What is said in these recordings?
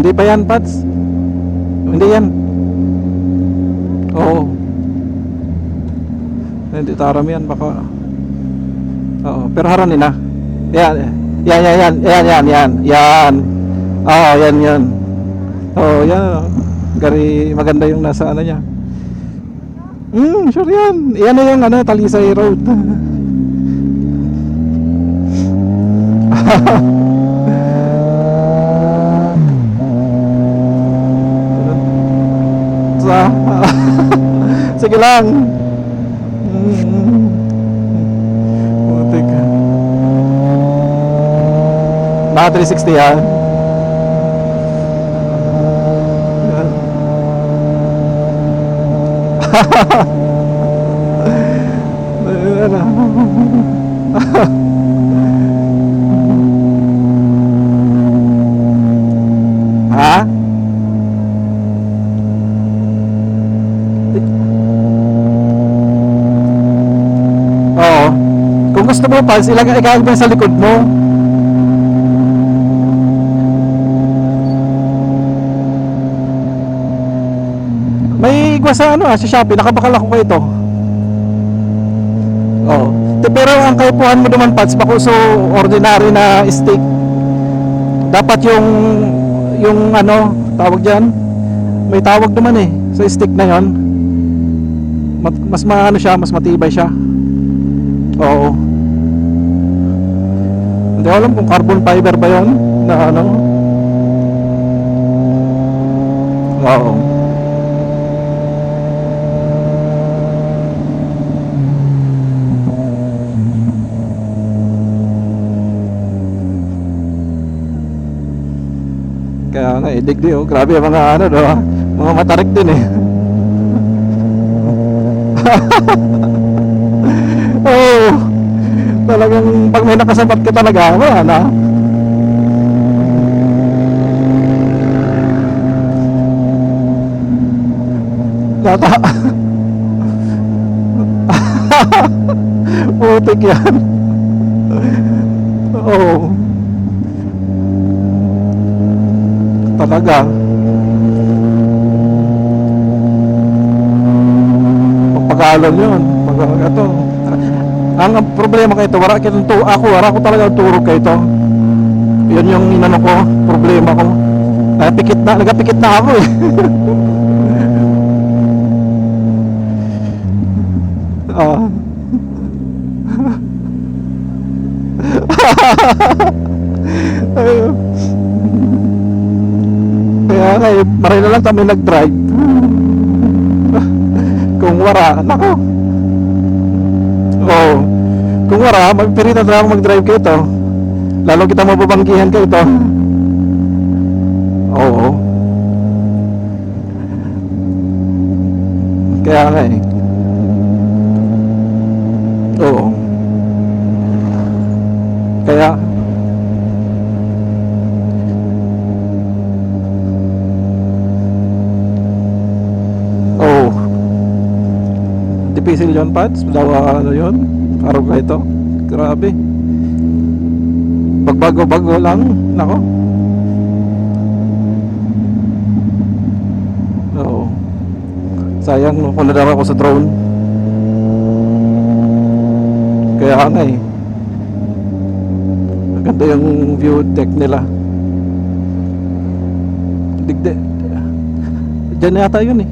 Hindi pa yan, Pats. Hindi yan. Oo. Hindi taram yan, baka. Oo, pero haranin na. Yan. Yan. Oo, yan. Oo, yan. Gari, maganda yung nasa ano niya. Sure yan. Yan na yung ano, Talisay Road. Sige lang. Putik. Naka 360 yan. Ha? Oo. Kung gusto mo pa, ilagay mo sa likod mo. May igwa sa ano sa Shopee, nakabakal ako ito. Oo. Pero ang kaipuhan mo naman, Pats, bako so ordinary na steak. Dapat yung ano, tawag diyan. May tawag naman eh sa steak na 'yon. Mas maano siya, mas matibay siya. Oo. Hindi ko alam kung carbon fiber ba 'yon na ano. Oo. Kaya nga, digdi oh. Grabe yung mga ano, no? Mga matarik din eh. Oh, talagang pag may nakasabat ka talaga, wala. Nata. Putik yan. Oh. Talaga. Pagpagalan yun. Ito. Ang problema kayo ito, wala ko talaga turog kayo ito. Yun yung inano ko, problema ko. Nagapikit na ako eh. Kaya nga eh, maray na lang kami nag-drive. Kung wala, nako. Oo. Kung wala, magpirita na ako mag-drive kayo ito. Lalo kita mababanggihan kayo ito. Oo. Kaya nga eh. Oo. Kaya Dipisil yun, Pads. Dawa ano yun, araw ka ito. Grabe. Pagbago-bago lang. Nako. Oo. Sayang no, kung nadara ko sa drone. Kaya nga eh, maganda yung view deck nila. Digde. Diyan yata yun eh.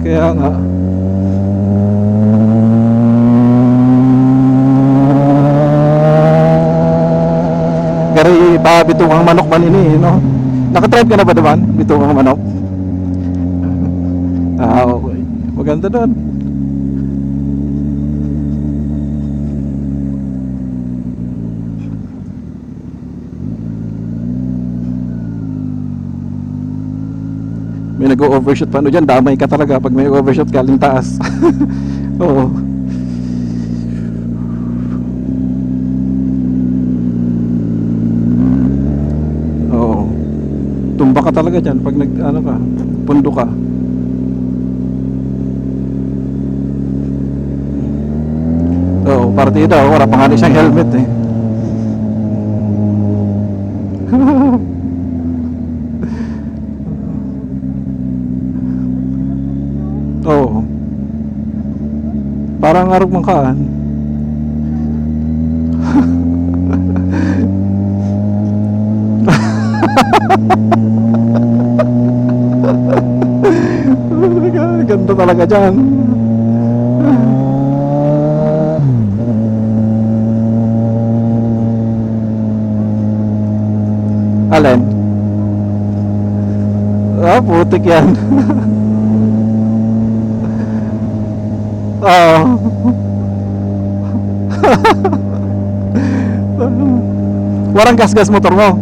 Kaya nga. Gari pa bitungang manok man ini, no? Nakatrive ka na ba naman? Bitungang manok? Okay. Maganda doon. May nag-overshoot pa ano dyan, damay ka talaga pag may overshoot galing taas. Oo. Oo. Tumba ka talaga dyan pag ano ka, pundo ka. Oo, partida, wala pa nga siyang helmet eh. Oo. Parang arog mangkaan. Ganda talaga dyan. Alin? Ah, putik yan. Oo. Warang gas-gas motor mo.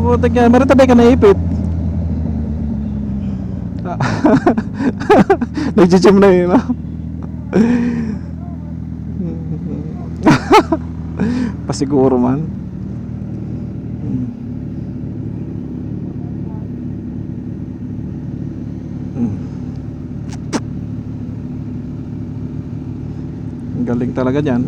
Putik yan. Meron tabi ka naipit. Nag-gym na yun, no? Pasiguro man. Ang galing talaga dyan.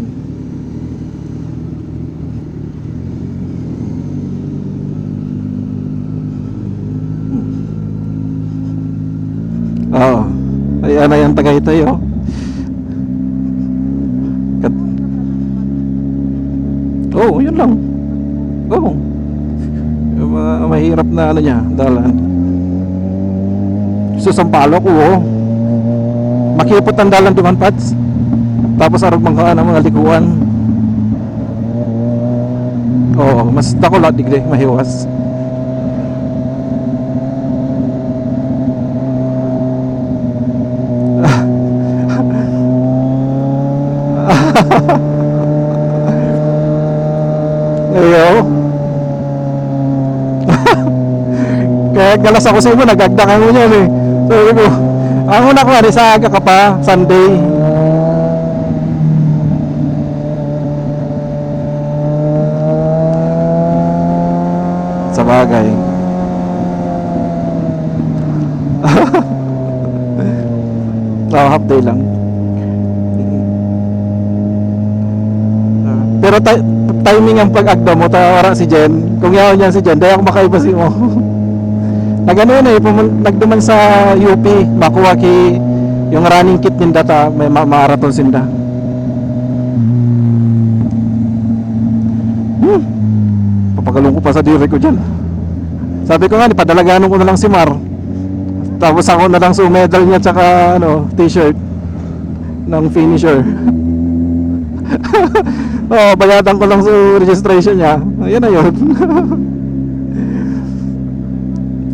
Oo. Ayan na yan, Tagaytay, oh. Oo, yun lang. Oo. Yung mga mahirap na ano niya, dalan. So, Sampaloc, oo. Makipot ang dalan duman, Pads. Tapos arog mangkaan ang mga likuan. Oo, mas dako lot digde, mahiwas. Ayo. Kaya galas ako sa mo, nagagdakan mo niyan eh. Sabi ko, ang una ko sa aga ka pa, Sunday. Sa bagay. Half day lang. Pero timing ang pag-agda mo, tawara si Jen. Kung yaw niyan si Jen, dahil ako makaibasi mo. Nagano na eh, nagduman sa UP, makuha ki yung running kit din data, may marathon sinda. Papagalong ko pa sa diri ko dyan. Sabi ko nga, ipadalaganon ko na lang si Mar. Tapos ako na lang medal niya tsaka ano, t-shirt ng finisher. Oo, bayadan ko lang sa registration niya. Ayan na yun.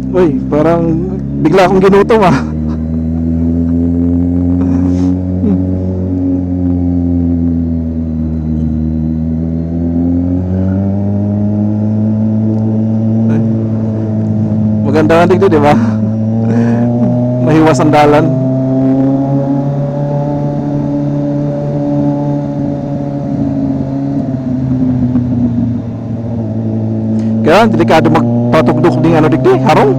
Uy, parang bigla akong ginutom ah. Maganda nga dito, di ba? Mahiwas ang dalan. Kaya delikado magpatugdok ding ano digdi, harong.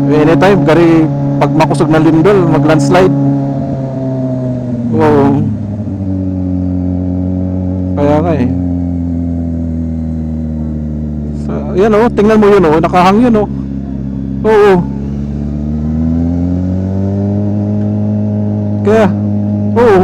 Anytime, gari pag makusog na lindol, mag-landslide. Oo. Kaya nga eh. So, yan oh, tingnan mo yun oh, nakahang yun oh. Oo. Kaya, oo.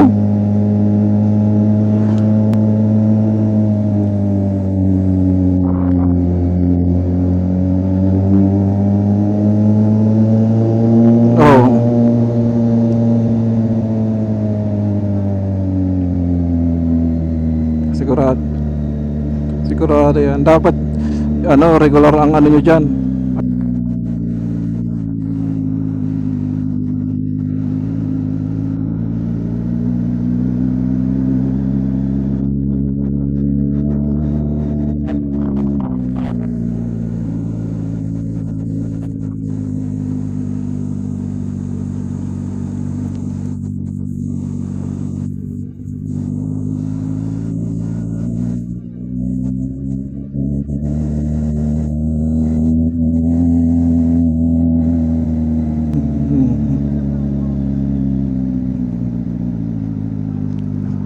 Sigurado yan. Dapat ano, regular ang ano nyo dyan.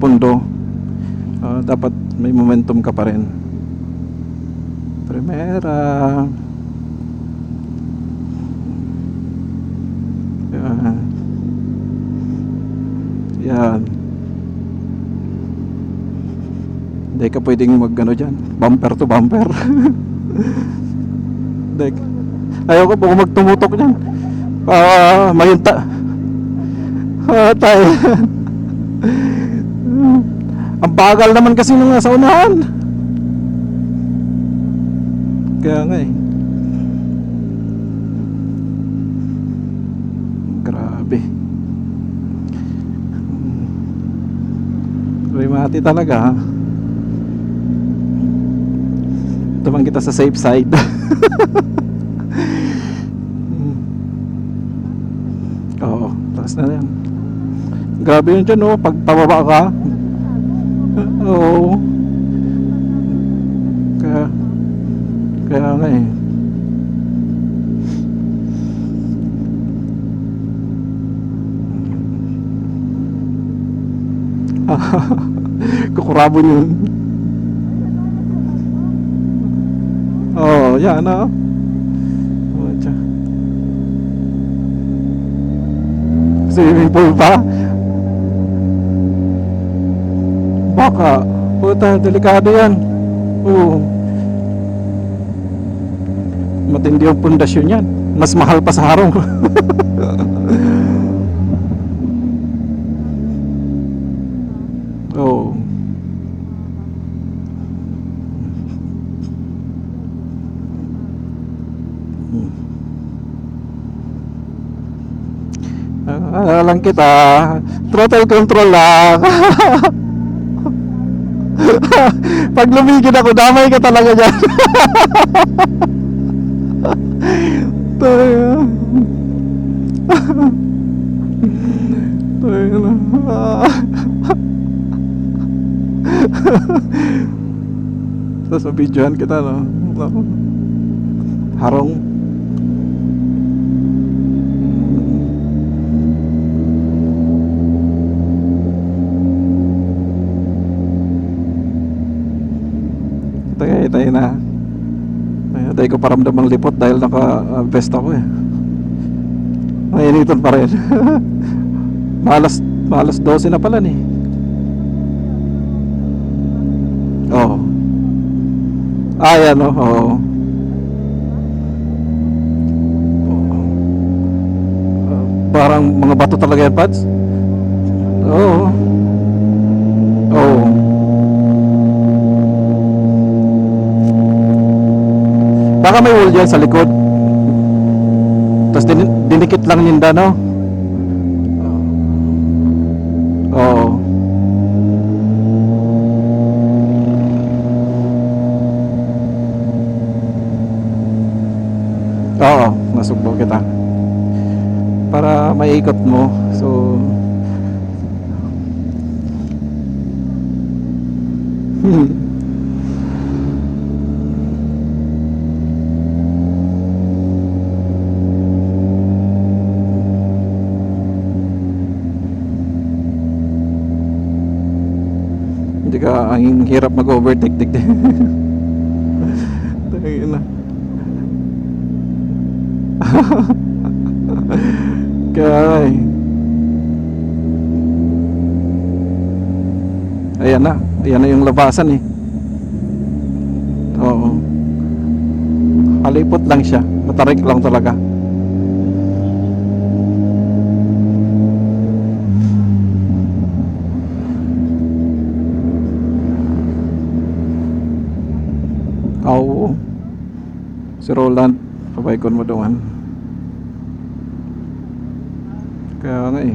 Pundo, dapat may momentum ka pa rin. Primera. ka pwedeng mag ano dyan, bumper to bumper. Dek. Ayoko po magtumutok dyan. Mayunta. Tayo. Ang bagal naman kasi nung nasa unahan. Kaya nga eh. Grabe. Mati talaga ha. Tumang kita sa safe side. Oo, taas na yan. Grabe yun dyan, oh. Pag pababa ka. Oo. Kaya nga eh. Kukurabon yun. Oh, yan ah. Oh, tiyan. Swimming pool pa. Baka. Puta, delikado yan. Oo. Matindi yung pundasyon yan. Mas mahal pa sa harong. Oo. Lang kita, throttle control lang. Pag lumigid ako, damay ka talaga dyan. Tayo. Tayo na. Tapos mabidyohan kita, no? Harong. Tayo na. Tayo ko paramdam ang lipot dahil naka-vest ako eh. Mainiton pa rin. Malas 12 na pala ni. Oo. Ayan o. Oo. Parang mga bato talaga yan, Pads. Oo. Oo. Baka may wall dyan sa likod. Tapos dinikit lang ninda, no? Oo. Oo, nasugbo kita. Para maiikot mo. So hindi ka, ang hirap mag-overtake din. Tangin na. Kaya ayan na yung labasan eh. Oo. Halipot lang siya, matarik lang talaga. Oo. Si Roland, pabaykon mo doon. Kaya nga eh.